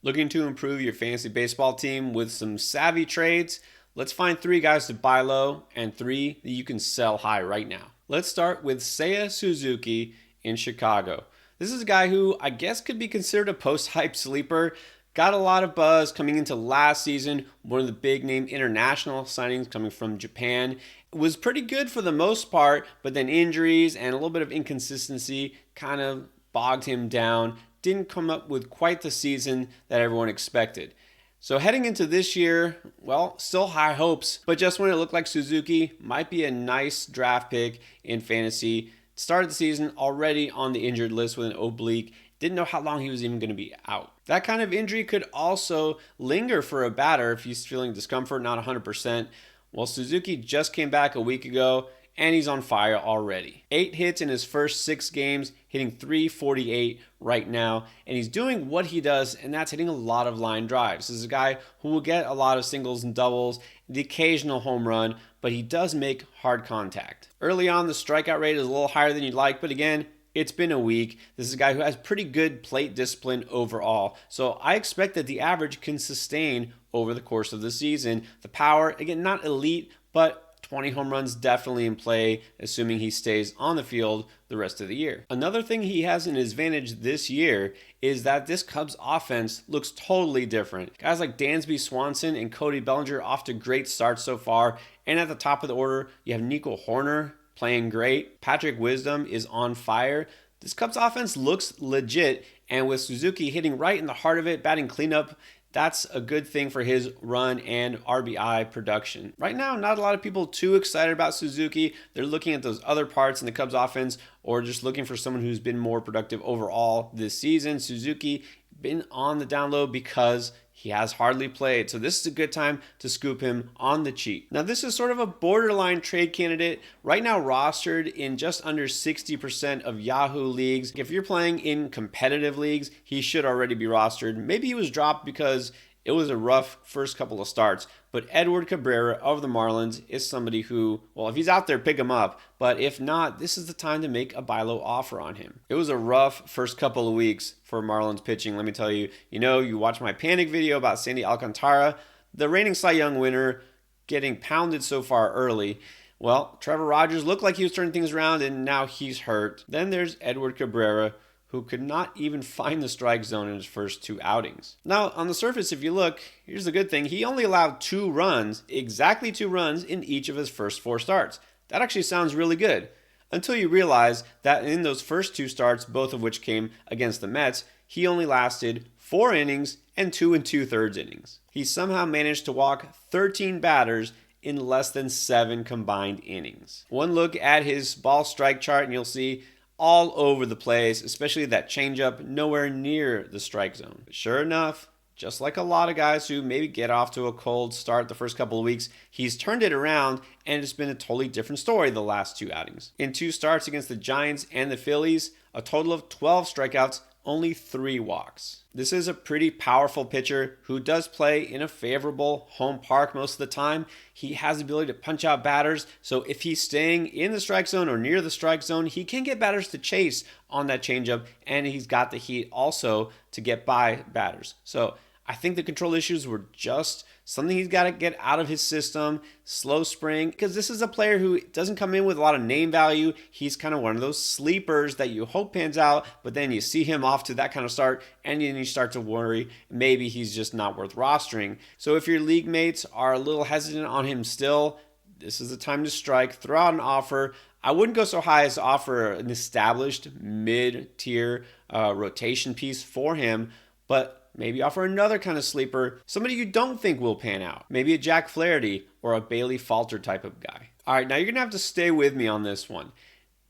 Looking to improve your fantasy baseball team with some savvy trades? Let's find 3 guys to buy low and 3 that you can sell high right now. Let's start with Seiya Suzuki in Chicago. This is a guy who I guess could be considered a post-hype sleeper. Got a lot of buzz coming into last season, one of the big name international signings coming from Japan. It was pretty good for the most part, but then injuries and a little bit of inconsistency kind of bogged him down. Didn't come up with quite the season that everyone expected. So heading into this year, well, still high hopes, but just when it looked like Suzuki might be a nice draft pick in fantasy, started the season already on the injured list with an oblique. Didn't know how long he was even going to be out. That kind of injury could also linger for a batter if he's feeling discomfort, not 100%. Well, Suzuki just came back a week ago, and he's on fire already. 8 hits in his first 6 games, hitting .348 right now, and he's doing what he does, and that's hitting a lot of line drives. This is a guy who will get a lot of singles and doubles, the occasional home run, but he does make hard contact. Early on, the strikeout rate is a little higher than you'd like, but again, it's been a week. This is a guy who has pretty good plate discipline overall. So I expect that the average can sustain over the course of the season. The power, again, not elite, but 20 home runs definitely in play, assuming he stays on the field the rest of the year. Another thing he has in his advantage this year is that this Cubs offense looks totally different. Guys like Dansby Swanson and Cody Bellinger off to great starts so far. And at the top of the order, you have Nico Horner playing great. Patrick Wisdom is on fire. This Cubs offense looks legit, and with Suzuki hitting right in the heart of it, batting cleanup, that's a good thing for his run and RBI production. Right now, not a lot of people too excited about Suzuki. They're looking at those other parts in the Cubs offense or just looking for someone who's been more productive overall this season. Suzuki been on the down low because he has hardly played. So this is a good time to scoop him on the cheap. Now this is sort of a borderline trade candidate. Right now rostered in just under 60% of Yahoo leagues. If you're playing in competitive leagues, he should already be rostered. Maybe he was dropped because it was a rough first couple of starts, but Edward Cabrera of the Marlins is somebody who, well, if he's out there, pick him up. But if not, this is the time to make a buy low offer on him. It was a rough first couple of weeks for Marlins pitching. Let me tell you, you watch my panic video about Sandy Alcantara, the reigning Cy Young winner, getting pounded so far early. Well, Trevor Rogers looked like he was turning things around, and now he's hurt. Then there's Edward Cabrera, who could not even find the strike zone in his first 2 outings. Now, on the surface, if you look, here's the good thing. He only allowed 2 runs, exactly 2 runs in each of his first 4 starts. That actually sounds really good. Until you realize that in those first 2 starts, both of which came against the Mets, he only lasted 4 innings and 2 2/3 innings. He somehow managed to walk 13 batters in less than 7 combined innings. One look at his ball strike chart and you'll see all over the place, especially that changeup nowhere near the strike zone. But sure enough, just like a lot of guys who maybe get off to a cold start the first couple of weeks, he's turned it around and it's been a totally different story the last 2 outings. In 2 starts against the Giants and the Phillies, a total of 12 strikeouts, only 3 walks. This is a pretty powerful pitcher who does play in a favorable home park most of the time. He has the ability to punch out batters, so if he's staying in the strike zone or near the strike zone, he can get batters to chase on that changeup, and he's got the heat also to get by batters. So I think the control issues were just something he's got to get out of his system, slow spring, because this is a player who doesn't come in with a lot of name value. He's kind of one of those sleepers that you hope pans out, but then you see him off to that kind of start, and then you start to worry maybe he's just not worth rostering. So if your league mates are a little hesitant on him still, this is the time to strike, throw out an offer. I wouldn't go so high as to offer an established mid-tier rotation piece for him, but maybe offer another kind of sleeper, somebody you don't think will pan out. Maybe a Jack Flaherty or a Bailey Falter type of guy. All right, now you're going to have to stay with me on this one.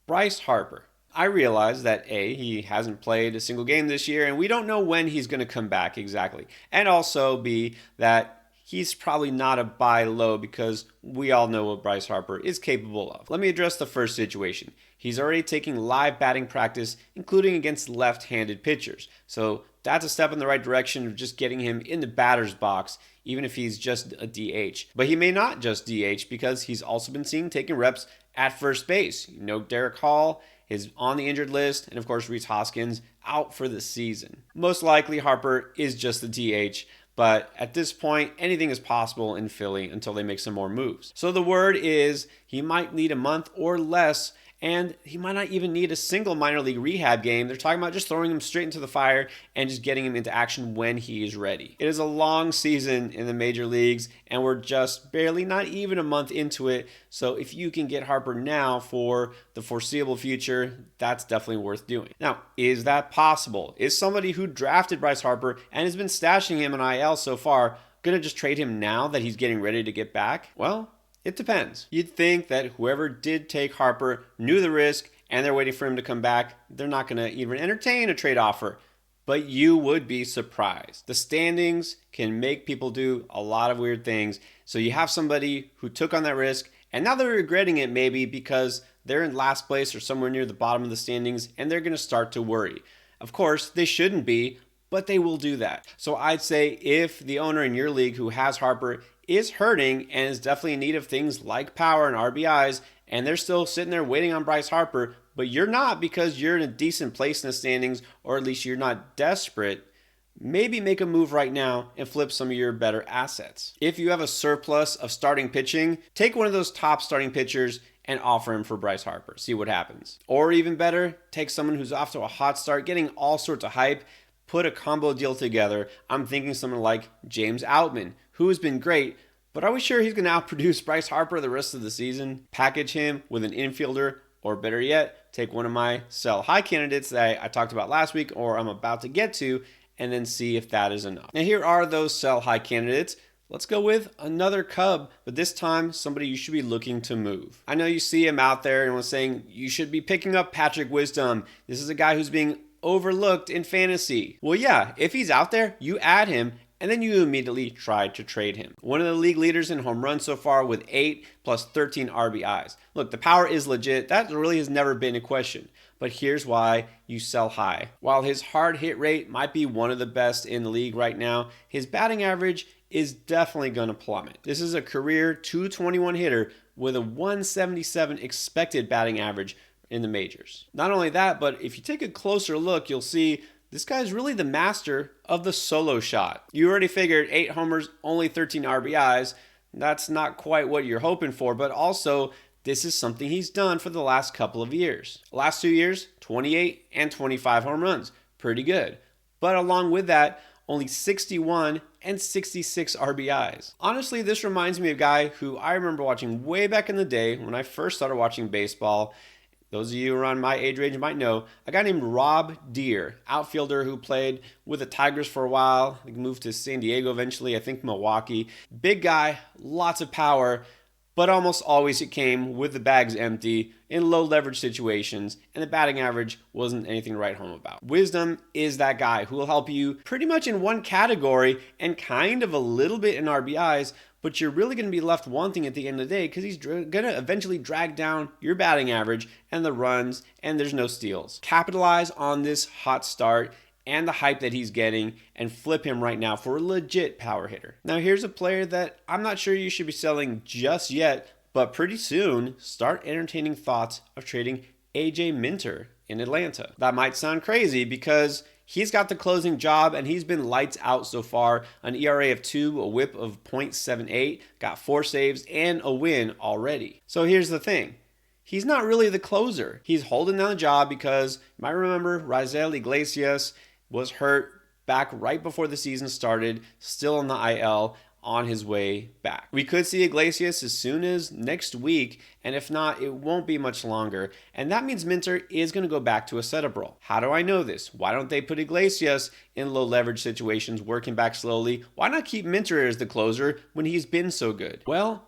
Bryce Harper. I realize that A, he hasn't played a single game this year, and we don't know when he's going to come back exactly. And also B, that he's probably not a buy low because we all know what Bryce Harper is capable of. Let me address the first situation. He's already taking live batting practice, including against left-handed pitchers. So that's a step in the right direction of just getting him in the batter's box, even if he's just a DH. But he may not just DH because he's also been seen taking reps at first base. Derek Hall is on the injured list, and of course Rhys Hoskins out for the season. Most likely Harper is just the DH, but at this point, anything is possible in Philly until they make some more moves. So the word is he might need a month or less, and he might not even need a single minor league rehab game. They're talking about just throwing him straight into the fire and just getting him into action when he is ready. It is a long season in the major leagues, and we're just barely not even a month into it. So if you can get Harper now for the foreseeable future, that's definitely worth doing. Now, is that possible? Is somebody who drafted Bryce Harper and has been stashing him in IL so far going to just trade him now that he's getting ready to get back? Well, it depends. You'd think that whoever did take Harper knew the risk and they're waiting for him to come back. They're not going to even entertain a trade offer. But you would be surprised. The standings can make people do a lot of weird things. So you have somebody who took on that risk and now they're regretting it maybe because they're in last place or somewhere near the bottom of the standings and they're going to start to worry. Of course, they shouldn't be, but they will do that. So I'd say if the owner in your league who has Harper is hurting and is definitely in need of things like power and RBIs, and they're still sitting there waiting on Bryce Harper, but you're not because you're in a decent place in the standings, or at least you're not desperate, maybe make a move right now and flip some of your better assets. If you have a surplus of starting pitching, take one of those top starting pitchers and offer him for Bryce Harper. See what happens. Or even better, take someone who's off to a hot start, getting all sorts of hype, put a combo deal together. I'm thinking someone like James Outman, who has been great, but are we sure he's going to outproduce Bryce Harper the rest of the season? Package him with an infielder, or better yet, take one of my sell high candidates that I talked about last week or I'm about to get to, and then see if that is enough. Now here are those sell high candidates. Let's go with another Cub, but this time somebody you should be looking to move. I know you see him out there and was saying you should be picking up Patrick Wisdom. This is a guy who's being overlooked in fantasy. Well, yeah, if he's out there, you add him and then you immediately try to trade him. One of the league leaders in home runs so far with 8 plus 13 RBIs. Look, the power is legit. That really has never been a question. But here's why you sell high. While his hard hit rate might be one of the best in the league right now, his batting average is definitely going to plummet. This is a career 221 hitter with a 177 expected batting average in the majors. Not only that, but if you take a closer look, you'll see this guy's really the master of the solo shot. You already figured 8 homers, only 13 RBIs. That's not quite what you're hoping for, but also this is something he's done for the last couple of years. Last 2 years, 28 and 25 home runs. Pretty good. But along with that, only 61 and 66 RBIs. Honestly, this reminds me of a guy who I remember watching way back in the day when I first started watching baseball. Those of you around my age range might know a guy named Rob Deere, outfielder who played with the Tigers for a while. He moved to San Diego eventually, I think Milwaukee. Big guy, lots of power, but almost always it came with the bags empty in low leverage situations, and the batting average wasn't anything to write home about. Wisdom is that guy who will help you pretty much in one category and kind of a little bit in RBIs, but you're really going to be left wanting at the end of the day because he's going to eventually drag down your batting average and the runs, and there's no steals. Capitalize on this hot start and the hype that he's getting and flip him right now for a legit power hitter. Now here's a player that I'm not sure you should be selling just yet, but pretty soon start entertaining thoughts of trading AJ Minter in Atlanta. That might sound crazy because he's got the closing job and he's been lights out so far. An ERA of 2, a whip of .78, got 4 saves and a win already. So here's the thing. He's not really the closer. He's holding down the job because you might remember Raisel Iglesias was hurt back right before the season started, still on the IL, on his way back. We could see Iglesias as soon as next week, and if not, it won't be much longer. And that means Minter is going to go back to a setup role. How do I know this? Why don't they put Iglesias in low leverage situations, working back slowly? Why not keep Minter as the closer when he's been so good? Well,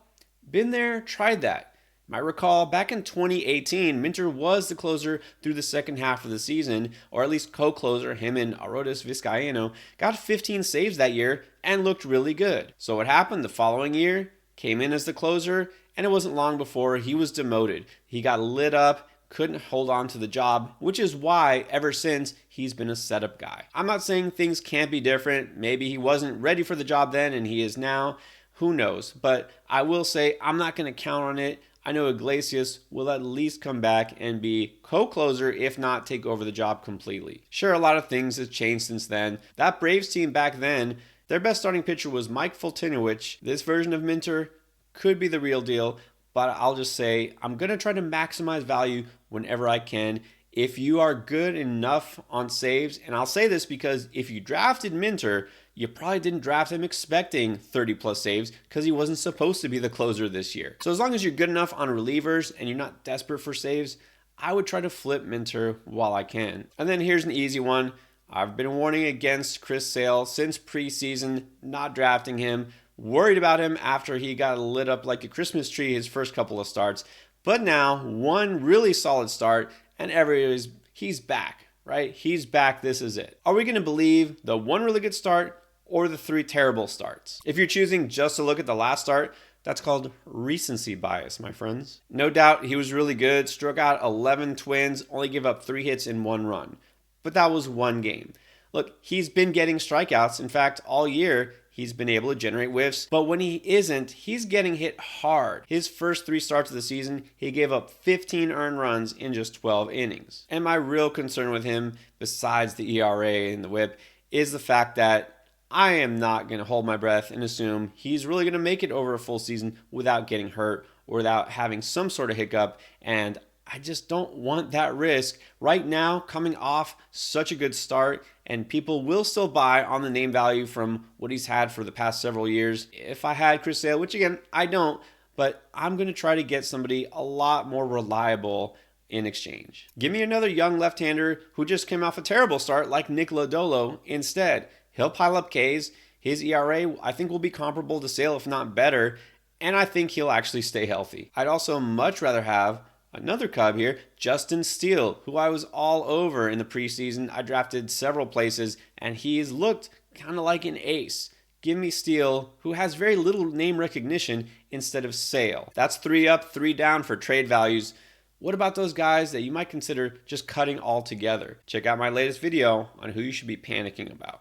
been there, tried that. You might recall back in 2018, Minter was the closer through the second half of the season, or at least co-closer. Him and Arodys Vizcaíno got 15 saves that year and looked really good. So what happened the following year? Came in as the closer, and it wasn't long before he was demoted. He got lit up, couldn't hold on to the job, which is why ever since he's been a setup guy. I'm not saying things can't be different. Maybe he wasn't ready for the job then and he is now. Who knows? But I will say I'm not going to count on it I know Iglesias will at least come back and be co-closer, if not take over the job completely. Sure, a lot of things have changed since then. That Braves team back then, their best starting pitcher was Mike Fultonowicz. This version of Minter could be the real deal, but I'll just say I'm going to try to maximize value whenever I can. If you are good enough on saves, and I'll say this because if you drafted Minter, you probably didn't draft him expecting 30 plus saves because he wasn't supposed to be the closer this year. So as long as you're good enough on relievers and you're not desperate for saves, I would try to flip Minter while I can. And then here's an easy one. I've been warning against Chris Sale since preseason, not drafting him, worried about him after he got lit up like a Christmas tree his first couple of starts. But now, one really solid start, and he's back, right? He's back. This is it. Are we going to believe the one really good start or the three terrible starts? If you're choosing just to look at the last start, that's called recency bias, my friends. No doubt he was really good, struck out 11 Twins, only gave up 3 hits in 1 run. But that was one game. Look, he's been getting strikeouts. In fact, all year, he's been able to generate whiffs, but when he isn't, he's getting hit hard. His first 3 starts of the season, he gave up 15 earned runs in just 12 innings. And my real concern with him, besides the ERA and the whip, is the fact that I am not going to hold my breath and assume he's really going to make it over a full season without getting hurt or without having some sort of hiccup, and I just don't want that risk right now coming off such a good start, and people will still buy on the name value from what he's had for the past several years. If I had Chris Sale, which again, I don't, but I'm going to try to get somebody a lot more reliable in exchange. Give me another young left-hander who just came off a terrible start like Nick Lodolo instead. He'll pile up Ks. His ERA, I think, will be comparable to Sale, if not better, and I think he'll actually stay healthy. I'd also much rather have another Cub here, Justin Steele, who I was all over in the preseason. I drafted several places, and he's looked kind of like an ace. Give me Steele, who has very little name recognition, instead of Sale. That's 3 up, 3 down for trade values. What about those guys that you might consider just cutting altogether? Check out my latest video on who you should be panicking about.